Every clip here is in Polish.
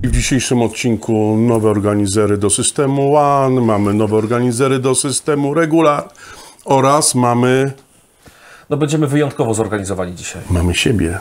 I w dzisiejszym odcinku nowe organizery do systemu One, mamy nowe organizery do systemu Regular oraz mamy... No będziemy wyjątkowo zorganizowani dzisiaj. Mamy siebie.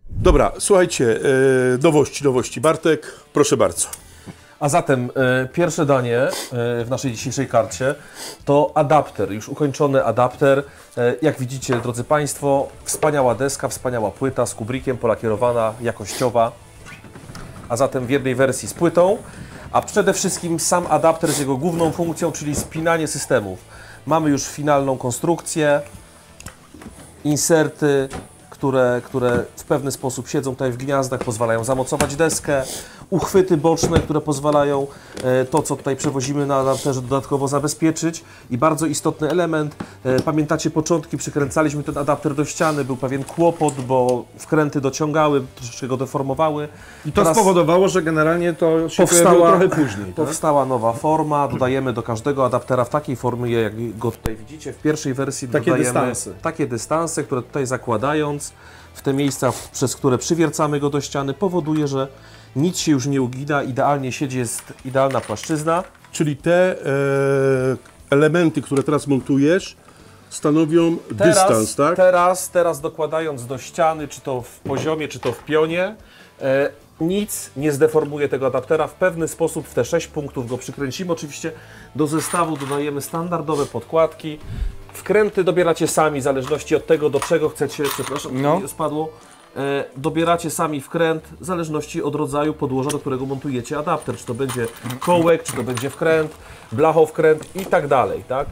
Dobra, słuchajcie, nowości. Bartek, proszę bardzo. A zatem pierwsze danie w naszej dzisiejszej karcie to adapter, już ukończony adapter. Jak widzicie, drodzy Państwo, wspaniała deska, wspaniała płyta z kubrikiem, polakierowana, jakościowa. A zatem w jednej wersji z płytą, a przede wszystkim sam adapter z jego główną funkcją, czyli spinanie systemów. Mamy już finalną konstrukcję, inserty, które w pewny sposób siedzą tutaj w gniazdach, pozwalają zamocować deskę, uchwyty boczne, które pozwalają to, co tutaj przewozimy na adapterze, dodatkowo zabezpieczyć. I bardzo istotny element, pamiętacie początki, przykręcaliśmy ten adapter do ściany, był pewien kłopot, bo wkręty dociągały, troszeczkę go deformowały. I to spowodowało, że generalnie to się pojawiło trochę później. Powstała nowa forma, dodajemy do każdego adaptera w takiej formie, jak go tutaj widzicie. W pierwszej wersji dodajemy takie dystanse, które tutaj zakładając w te miejsca, przez które przywiercamy go do ściany, powoduje, że nic się już nie ugina, idealnie siedzi, jest idealna płaszczyzna. Czyli te elementy, które teraz montujesz, stanowią dystans, tak? Teraz dokładając do ściany, czy to w poziomie, czy to w pionie, nic nie zdeformuje tego adaptera. W pewny sposób w te 6 punktów go przykręcimy. Oczywiście do zestawu dodajemy standardowe podkładki. Wkręty dobieracie sami, w zależności od tego, do czego chcecie, przepraszam, spadło. Dobieracie sami wkręt, w zależności od rodzaju podłoża, do którego montujecie adapter. Czy to będzie kołek, czy to będzie wkręt, blachowkręt i tak dalej, tak?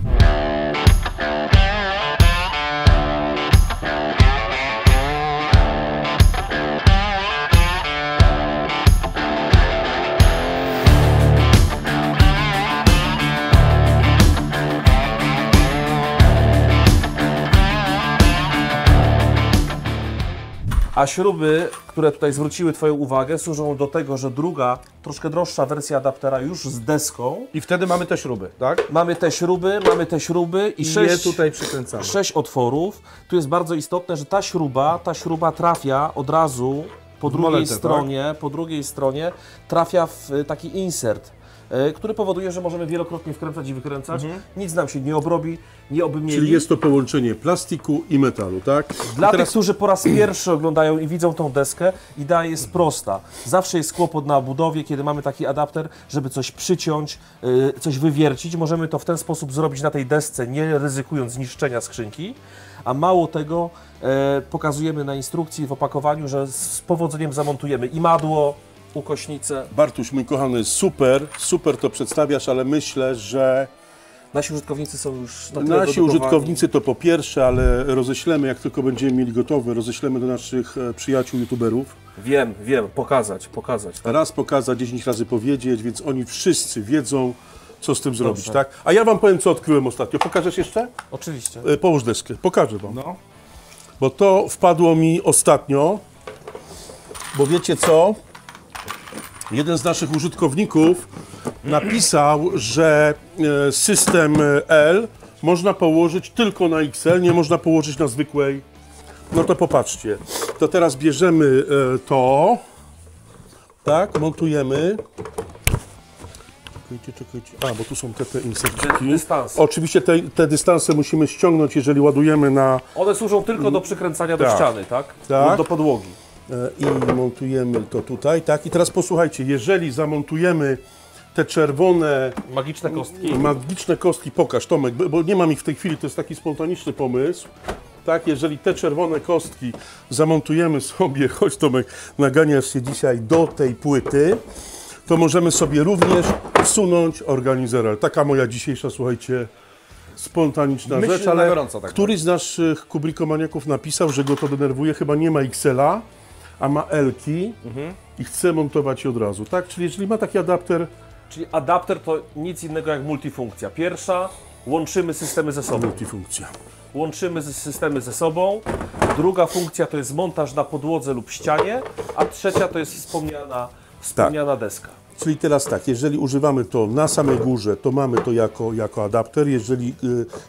A śruby, które tutaj zwróciły Twoją uwagę, służą do tego, że druga, troszkę droższa wersja adaptera już z deską. I wtedy mamy te śruby, tak? Mamy te śruby i 6 tutaj przykręcamy. 6 otworów. Tu jest bardzo istotne, że ta śruba trafia od razu po drugiej stronie, tak? Po drugiej stronie trafia w taki insert, który powoduje, że możemy wielokrotnie wkręcać i wykręcać. Nic nam się nie obrobi, nie obymieli. Czyli jest to połączenie plastiku i metalu, tak? Dla tych, którzy po raz pierwszy oglądają i widzą tą deskę, idea jest prosta. Zawsze jest kłopot na budowie, kiedy mamy taki adapter, żeby coś przyciąć, coś wywiercić. Możemy to w ten sposób zrobić na tej desce, nie ryzykując zniszczenia skrzynki. A mało tego, pokazujemy na instrukcji w opakowaniu, że z powodzeniem zamontujemy imadło, ukośnicę. Bartuś, mój kochany, super to przedstawiasz, ale myślę, że nasi użytkownicy są już na tyle nasi użytkownicy to po pierwsze, ale roześlemy, jak tylko będziemy mieli gotowe, roześlemy do naszych przyjaciół youtuberów. Wiem, pokazać. Tak? Raz pokazać, 10 razy powiedzieć, więc oni wszyscy wiedzą, co z tym zrobić, tak? A ja wam powiem, co odkryłem ostatnio. Pokażesz jeszcze? Oczywiście. Połóż deskę, pokażę wam. No. Bo to wpadło mi ostatnio, bo wiecie co? Jeden z naszych użytkowników napisał, że system L można położyć tylko na XL, nie można położyć na zwykłej. No to popatrzcie. To teraz bierzemy to, tak, montujemy. Czekajcie. A, bo tu są te inserciki. Oczywiście te dystanse musimy ściągnąć, jeżeli ładujemy na... One służą tylko do przykręcania do ściany, tak? Lub do podłogi. I montujemy to tutaj, tak? I teraz posłuchajcie, jeżeli zamontujemy te czerwone... Magiczne kostki, pokaż Tomek, bo nie mam ich w tej chwili, to jest taki spontaniczny pomysł. Tak, jeżeli te czerwone kostki zamontujemy sobie, chodź Tomek, naganiasz się dzisiaj do tej płyty, to możemy sobie również wsunąć organizer. Taka moja dzisiejsza, słuchajcie, spontaniczna Myślę rzecz, na ale gorąco, tak któryś z naszych kubrikomaniaków napisał, że go to denerwuje, chyba nie ma XL-a, a ma L-ki i chce montować je od razu, tak? Czyli jeżeli ma taki adapter... Czyli adapter to nic innego jak multifunkcja. Pierwsza, łączymy systemy ze sobą. Multifunkcja. Łączymy systemy ze sobą. Druga funkcja to jest montaż na podłodze lub ścianie, a trzecia to jest wspomniana deska. Czyli teraz tak, jeżeli używamy to na samej górze, to mamy to jako adapter.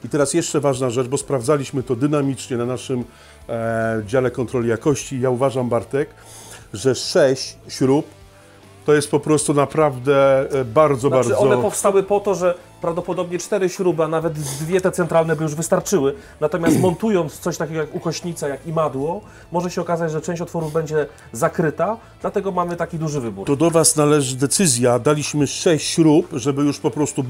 I teraz jeszcze ważna rzecz, bo sprawdzaliśmy to dynamicznie na naszym dziale kontroli jakości. Ja uważam, Bartek, że 6 śrub to jest po prostu naprawdę bardzo. One powstały po to, że prawdopodobnie 4 śruby, a nawet 2 te centralne by już wystarczyły. Natomiast montując coś takiego jak ukośnica, jak imadło, może się okazać, że część otworów będzie zakryta, dlatego mamy taki duży wybór. To do Was należy decyzja. Daliśmy 6 śrub, żeby już po prostu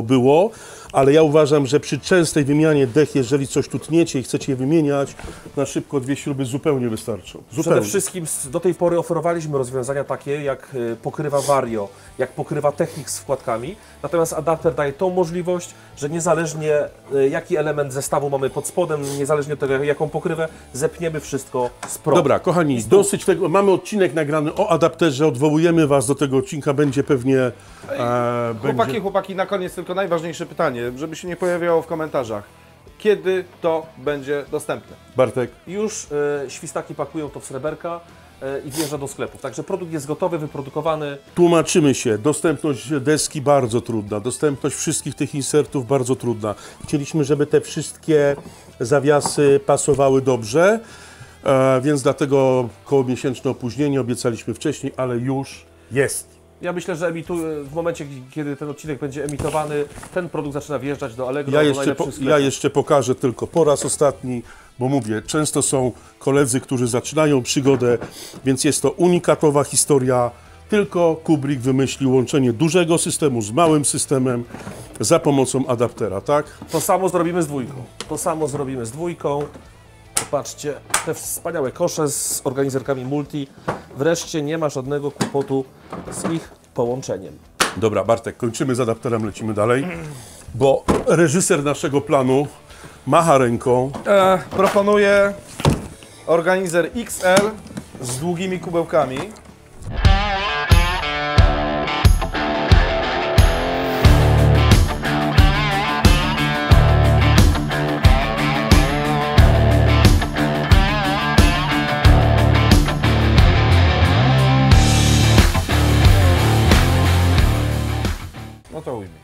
było, ale ja uważam, że przy częstej wymianie dech, jeżeli coś tu tniecie i chcecie je wymieniać, na szybko 2 śruby zupełnie wystarczą. Przede wszystkim do tej pory oferowaliśmy rozwiązania takie jak pokrywa Vario, jak pokrywa Technic z wkładkami, natomiast adapter daje tą możliwość, że niezależnie jaki element zestawu mamy pod spodem, niezależnie od tego jaką pokrywę, zepniemy wszystko z prądu. Dobra, kochani, dosyć tego, mamy odcinek nagrany o adapterze, odwołujemy Was do tego odcinka, będzie pewnie... Chłopaki, na koniec tylko najważniejsze pytanie, żeby się nie pojawiało w komentarzach. Kiedy to będzie dostępne? Bartek? Już świstaki pakują to w sreberka i wjeżdża do sklepów. Także produkt jest gotowy, wyprodukowany. Tłumaczymy się. Dostępność deski bardzo trudna. Dostępność wszystkich tych insertów bardzo trudna. Chcieliśmy, żeby te wszystkie zawiasy pasowały dobrze, więc dlatego kołomiesięczne opóźnienie obiecaliśmy wcześniej, ale już jest. Ja myślę, że w momencie, kiedy ten odcinek będzie emitowany, ten produkt zaczyna wjeżdżać do Allegro, do najlepszych sklepów. Ja jeszcze pokażę tylko po raz ostatni, bo mówię, często są koledzy, którzy zaczynają przygodę, więc jest to unikatowa historia. Tylko Kubrick wymyślił łączenie dużego systemu z małym systemem za pomocą adaptera, tak? To samo zrobimy z dwójką. Popatrzcie, te wspaniałe kosze z organizerkami multi. Wreszcie nie ma żadnego kłopotu z ich połączeniem. Dobra, Bartek, kończymy z adapterem, lecimy dalej, bo reżyser naszego planu macha ręką. Proponuję organizer XL z długimi kubełkami. No to ujmij.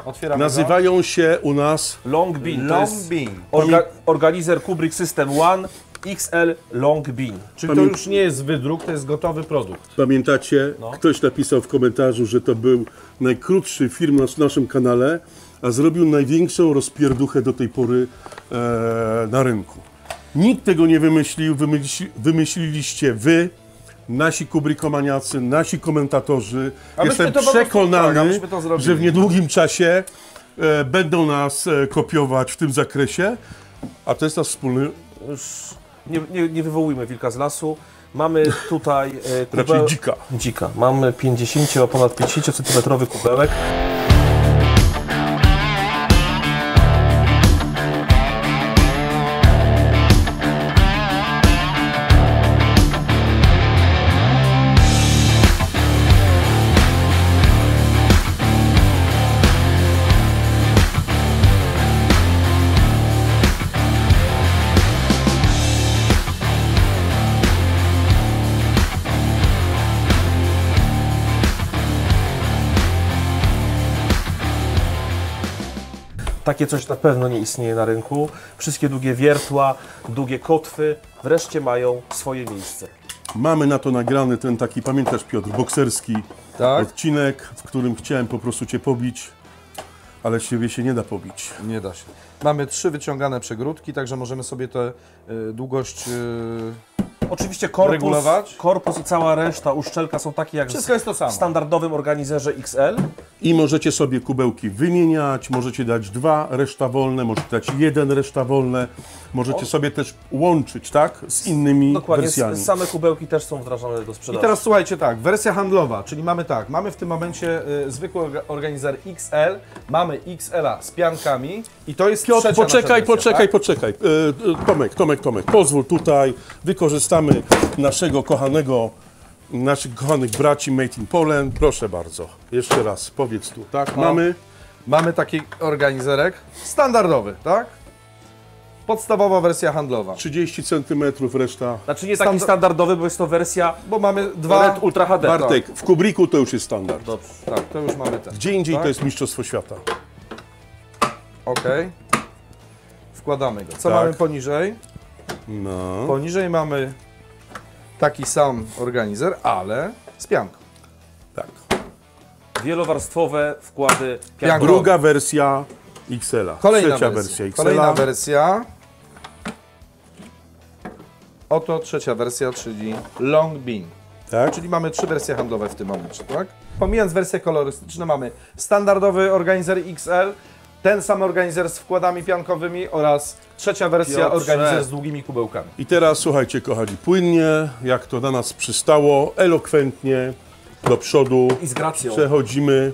Otwieramy Nazywają się u nas Long Bean. Long Bean. Organizer Kubrick System One XL Long Bean. Czyli to już nie jest wydruk, to jest gotowy produkt. Pamiętacie, ktoś napisał w komentarzu, że to był najkrótszy film na naszym kanale, a zrobił największą rozpierduchę do tej pory na rynku. Nikt tego nie wymyślił, wymyśliliście wy, nasi kubrickomaniacy, nasi komentatorzy. Jestem przekonany, że w niedługim czasie będą nas kopiować w tym zakresie, a to jest nasz wspólny... Już nie wywołujmy wilka z lasu. Mamy tutaj raczej dzika. Mamy ponad 50 cm kubełek. Takie coś na pewno nie istnieje na rynku. Wszystkie długie wiertła, długie kotwy wreszcie mają swoje miejsce. Mamy na to nagrany ten taki, pamiętasz, Piotr, bokserski odcinek, w którym chciałem po prostu Cię pobić, ale siebie się nie da pobić. Nie da się. Mamy 3 wyciągane przegródki, także możemy sobie tę długość Oczywiście regulować. korpus i cała reszta, uszczelka są takie jak Wszystko jest to samo. w standardowym organizerze XL. I możecie sobie kubełki wymieniać, możecie dać 2, reszta wolne, możecie dać 1, reszta wolne. Możecie sobie też łączyć, tak, z innymi Dokładnie, wersjami. same kubełki też są wdrażane do sprzedaży. I teraz słuchajcie tak, wersja handlowa, czyli mamy tak, mamy w tym momencie zwykły organizer XL, mamy XL-a z piankami i to jest Piotr, trzecia poczekaj, nasza wersja, poczekaj. Tomek, pozwól tutaj, wykorzystamy naszych kochanych braci Made in Poland. Proszę bardzo, jeszcze raz, powiedz tu, tak, Mamy taki organizerek standardowy, tak? Podstawowa wersja handlowa. 30 cm, reszta... Znaczy nie taki standardowy, bo jest to wersja Bo mamy 2 Red Ultra HD. Bartek, w Kubriku to już jest standard. Dobrze. Tak, to już mamy ten. Gdzie indziej tak? to jest mistrzostwo świata. Ok. Wkładamy go. Co Tak. mamy poniżej? No, Poniżej mamy taki sam organizer, ale z pianką. tak. Wielowarstwowe wkłady Piankowe. Druga wersja XL-a. Trzecia wersja XL-a. Kolejna wersja. Oto trzecia wersja, czyli Long Bean. Tak? Czyli mamy 3 wersje handlowe w tym momencie, tak? Pomijając wersje kolorystyczne, mamy standardowy organizer XL, ten sam organizer z wkładami piankowymi oraz trzecia wersja Piotrze. organizer z długimi kubełkami. I teraz słuchajcie, kochani, płynnie, jak to na nas przystało, elokwentnie do przodu i z gracją. przechodzimy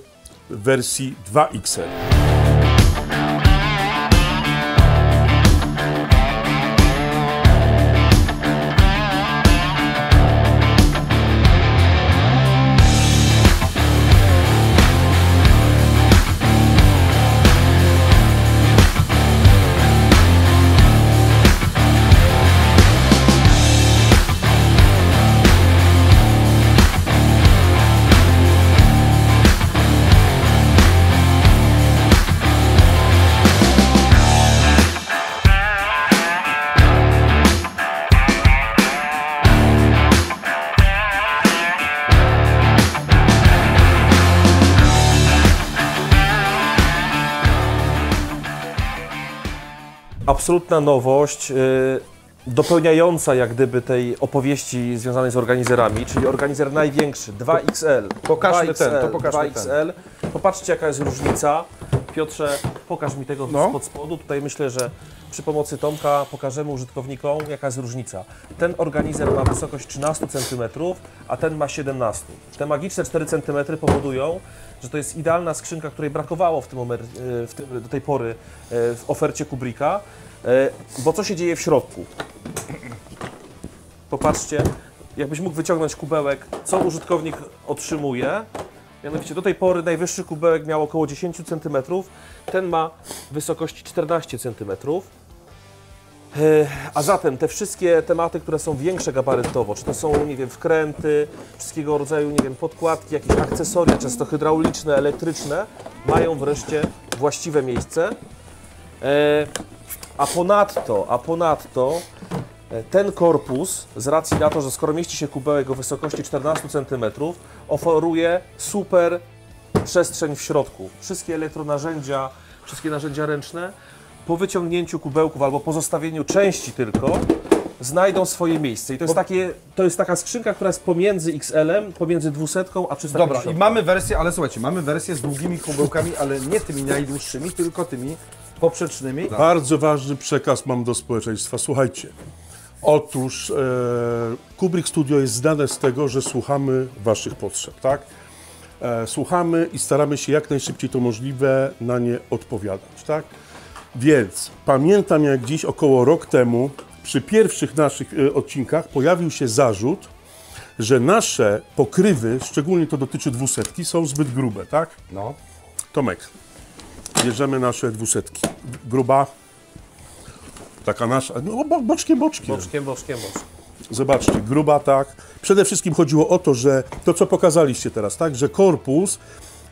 w wersji 2XL. Absolutna nowość, dopełniająca jak gdyby tej opowieści związanej z organizerami, czyli organizer największy, 2XL. Pokażmy 2XL, ten, to pokażmy 2XL. Popatrzcie jaka jest różnica. Piotrze, pokaż mi tego spod spodu. Tutaj myślę, że przy pomocy Tomka pokażemy użytkownikom jaka jest różnica. Ten organizer ma wysokość 13 cm, a ten ma 17 cm. Te magiczne 4 cm powodują, że to jest idealna skrzynka, której brakowało do tej pory w ofercie Kubricka. Bo co się dzieje w środku? Popatrzcie, jakbyś mógł wyciągnąć kubełek, co użytkownik otrzymuje. Mianowicie do tej pory najwyższy kubełek miał około 10 cm, ten ma wysokość 14 cm. A zatem te wszystkie tematy, które są większe gabarytowo, czy to są, nie wiem, wkręty, wszystkiego rodzaju, nie wiem, podkładki, jakieś akcesoria, często hydrauliczne, elektryczne, mają wreszcie właściwe miejsce. A ponadto ten korpus, z racji na to, że skoro mieści się kubełek o wysokości 14 cm, oferuje super przestrzeń w środku. Wszystkie elektronarzędzia, wszystkie narzędzia ręczne po wyciągnięciu kubełków albo po zostawieniu części tylko znajdą swoje miejsce. I to jest taka skrzynka, która jest pomiędzy XL-em, pomiędzy 200 a 300. Dobra, i mamy wersję, ale słuchajcie, mamy wersję z długimi kubełkami, ale nie tymi najdłuższymi, tylko tymi poprzecznymi. Bardzo ważny przekaz mam do społeczeństwa. Słuchajcie, otóż Kubrick Studio jest znane z tego, że słuchamy waszych potrzeb, tak? Słuchamy i staramy się jak najszybciej to możliwe na nie odpowiadać, tak? Więc pamiętam, jak dziś około rok temu przy pierwszych naszych odcinkach pojawił się zarzut, że nasze pokrywy, szczególnie to dotyczy 200, są zbyt grube, tak? No. Tomek, bierzemy nasze 200. Gruba, taka nasza, no boczkiem. Boczkiem. Zobaczcie, gruba, tak. Przede wszystkim chodziło o to, że to, co pokazaliście teraz, tak, że korpus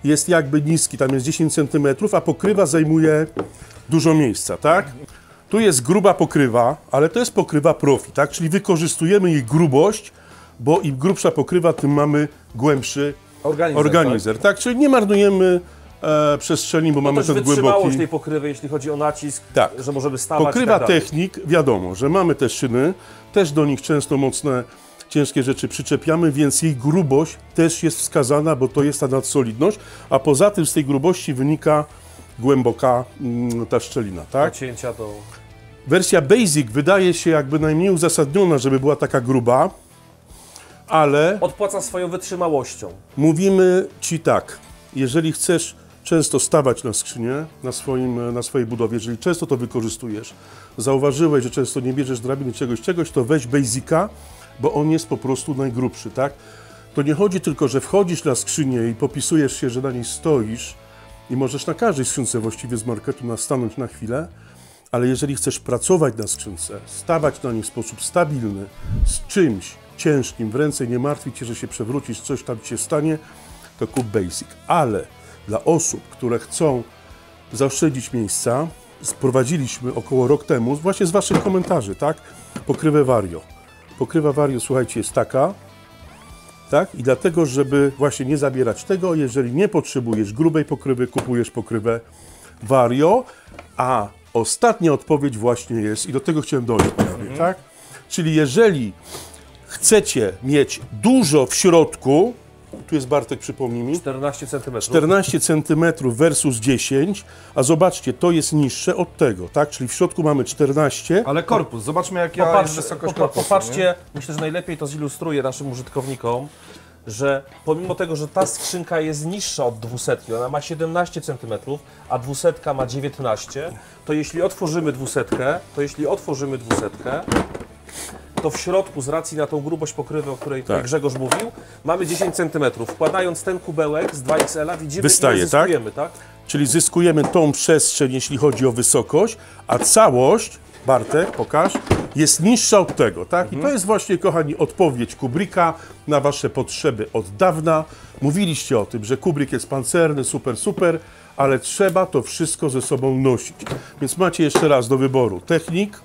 jest jakby niski, tam jest 10 cm, a pokrywa zajmuje dużo miejsca, tak? Tu jest gruba pokrywa, ale to jest pokrywa profi, tak? Czyli wykorzystujemy jej grubość, bo im grubsza pokrywa, tym mamy głębszy organizer, tak? Czyli nie marnujemy przestrzeni, bo mamy ten głęboki... wytrzymałość tej pokrywy, jeśli chodzi o nacisk, tak, że możemy stawać. Pokrywa Technik, wiadomo, że mamy te szyny, też do nich często mocne ciężkie rzeczy przyczepiamy, więc jej grubość też jest wskazana, bo to jest ta nadsolidność, a poza tym z tej grubości wynika głęboka ta szczelina, tak? Cięcia to... Wersja Basic wydaje się jakby najmniej uzasadniona, żeby była taka gruba, ale Odpłaca swoją wytrzymałością. mówimy Ci tak, jeżeli chcesz często stawać na skrzynię, na swojej budowie, jeżeli często to wykorzystujesz, zauważyłeś, że często nie bierzesz drabiny czegoś, to weź Basica, bo on jest po prostu najgrubszy, tak? To nie chodzi tylko, że wchodzisz na skrzynię i popisujesz się, że na niej stoisz i możesz na każdej skrzynce właściwie z marketu stanąć na chwilę, ale jeżeli chcesz pracować na skrzynce, stawać na niej w sposób stabilny, z czymś ciężkim w ręce, nie martwić się, że się przewrócisz, coś tam ci się stanie, to kup Basic. Ale dla osób, które chcą zaoszczędzić miejsca, sprowadziliśmy około rok temu, właśnie z Waszych komentarzy, tak? Pokrywę Vario. Pokrywa Vario, słuchajcie, jest taka, tak? I dlatego, żeby właśnie nie zabierać tego, jeżeli nie potrzebujesz grubej pokrywy, kupujesz pokrywę Vario, a ostatnia odpowiedź właśnie jest, i do tego chciałem dojść, tak? Czyli jeżeli chcecie mieć dużo w środku, tu jest Bartek, przypomnij mi, 14 cm. 14 cm versus 10, a zobaczcie, to jest niższe od tego, tak? Czyli w środku mamy 14. Ale korpus, zobaczmy jaka jest wysokość korpusu. Popatrzcie, myślę, że najlepiej to zilustruje naszym użytkownikom, że pomimo tego, że ta skrzynka jest niższa od 200, ona ma 17 cm, a 200 ma 19, to jeśli otworzymy 200, to w środku, z racji na tą grubość pokrywy, o której tutaj Grzegorz mówił, mamy 10 cm. Wkładając ten kubełek z 2XL-a widzimy, wystaje, ile zyskujemy, tak? Czyli zyskujemy tą przestrzeń, jeśli chodzi o wysokość, a całość, Bartek, pokaż, jest niższa od tego, tak? I to jest właśnie, kochani, odpowiedź Kubricka na Wasze potrzeby od dawna. Mówiliście o tym, że Kubrick jest pancerny, super, ale trzeba to wszystko ze sobą nosić. Więc macie jeszcze raz do wyboru technik,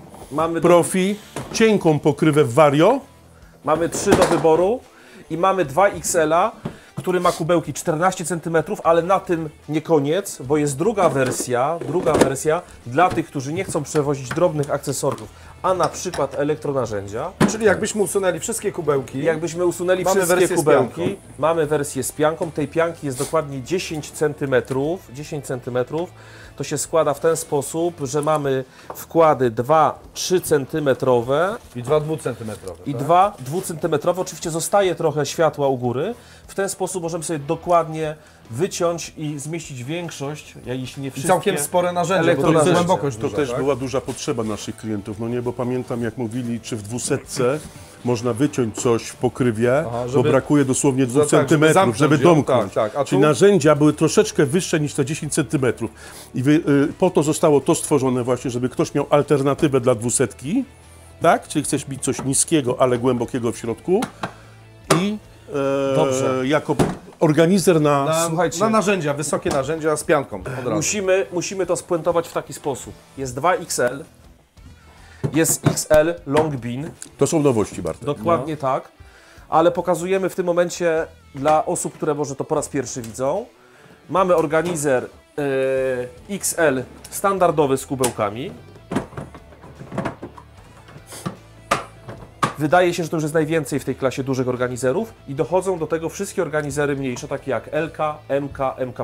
profi, cienką pokrywę w Vario. Mamy 3 do wyboru i mamy 2XL-a, który ma kubełki 14 cm, ale na tym nie koniec, bo jest druga wersja dla tych, którzy nie chcą przewozić drobnych akcesoriów, a na przykład elektronarzędzia. Czyli jakbyśmy usunęli wszystkie kubełki. Jakbyśmy usunęli mamy wszystkie kubełki, mamy wersję z pianką. Tej pianki jest dokładnie 10 cm. To się składa w ten sposób, że mamy wkłady 2-3 cm I 2 2-cm. i 2 2-cm. Oczywiście zostaje trochę światła u góry. W ten sposób możemy sobie dokładnie wyciąć i zmieścić większość, jeśli nie wszystkie. I całkiem spore narzędzie, bo to jest głębokość To duża, też tak? była duża potrzeba naszych klientów, no nie, bo pamiętam, jak mówili, czy w 200 można wyciąć coś w pokrywie, bo brakuje dosłownie 2 cm, żeby domknąć. A Czyli tu? narzędzia były troszeczkę wyższe niż te 10 cm. I po to zostało to stworzone właśnie, żeby ktoś miał alternatywę dla 200, tak? Czyli chcesz mieć coś niskiego, ale głębokiego w środku i jako organizer na narzędzia, wysokie narzędzia z pianką od razu. Musimy to spuentować w taki sposób. Jest 2XL, jest XL Long Bean. To są nowości, Bartek. Dokładnie tak, ale pokazujemy w tym momencie dla osób, które może to po raz pierwszy widzą. Mamy organizer XL standardowy z kubełkami. Wydaje się, że to już jest najwięcej w tej klasie dużych organizerów i dochodzą do tego wszystkie organizery mniejsze, takie jak LK, MK, MK+.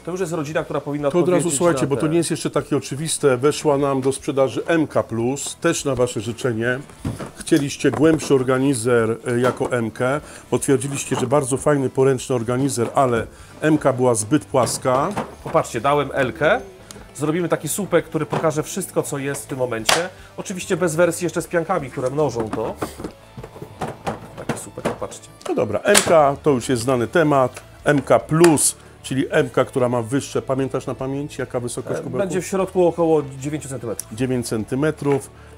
To już jest rodzina, która powinna To od razu odpowiedzieć słuchajcie, na bo to nie jest jeszcze takie oczywiste. Weszła nam do sprzedaży MK+, też na Wasze życzenie. Chcieliście głębszy organizer jako MK. Potwierdziliście, że bardzo fajny, poręczny organizer, ale MK była zbyt płaska. Popatrzcie, dałem L-kę. Zrobimy taki słupek, który pokaże wszystko, co jest w tym momencie. Oczywiście bez wersji jeszcze z piankami, które mnożą to. Taki słupek, popatrzcie. No dobra, MK to już jest znany temat. MK+, czyli MK, która ma wyższe. Pamiętasz na pamięć, jaka wysokość kubełków? Będzie w środku około 9 cm. 9 cm.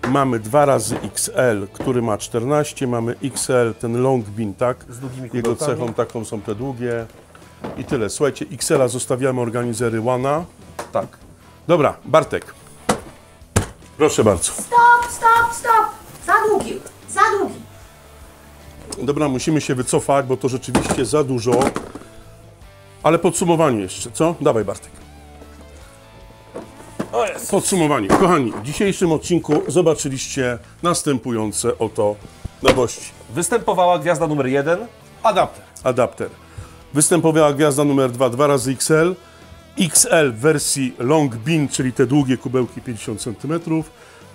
Mamy 2 razy XL, który ma 14. Mamy XL, ten Long Bean, tak? Z długimi Jego kubełkami. cechą taką są te długie. I tyle. Słuchajcie, XL-a zostawiamy organizery Wana. Tak. Dobra, Bartek. Proszę bardzo. Stop! Za długi. Dobra, musimy się wycofać, bo to rzeczywiście za dużo. Ale podsumowanie jeszcze, co? Dawaj, Bartek. O jest. Podsumowanie. Kochani, w dzisiejszym odcinku zobaczyliście następujące oto nowości. Występowała gwiazda numer 1. Adapter. Adapter. Występowała gwiazda numer 2, 2 razy XL. XL w wersji long bin, czyli te długie kubełki 50 cm.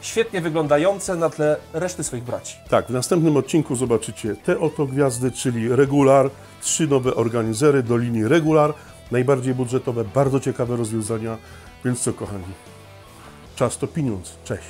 Świetnie wyglądające na tle reszty swoich braci. Tak, w następnym odcinku zobaczycie te oto gwiazdy, czyli Regular, 3 nowe organizery do linii Regular, najbardziej budżetowe, bardzo ciekawe rozwiązania, więc co kochani, czas to pieniądz. Cześć!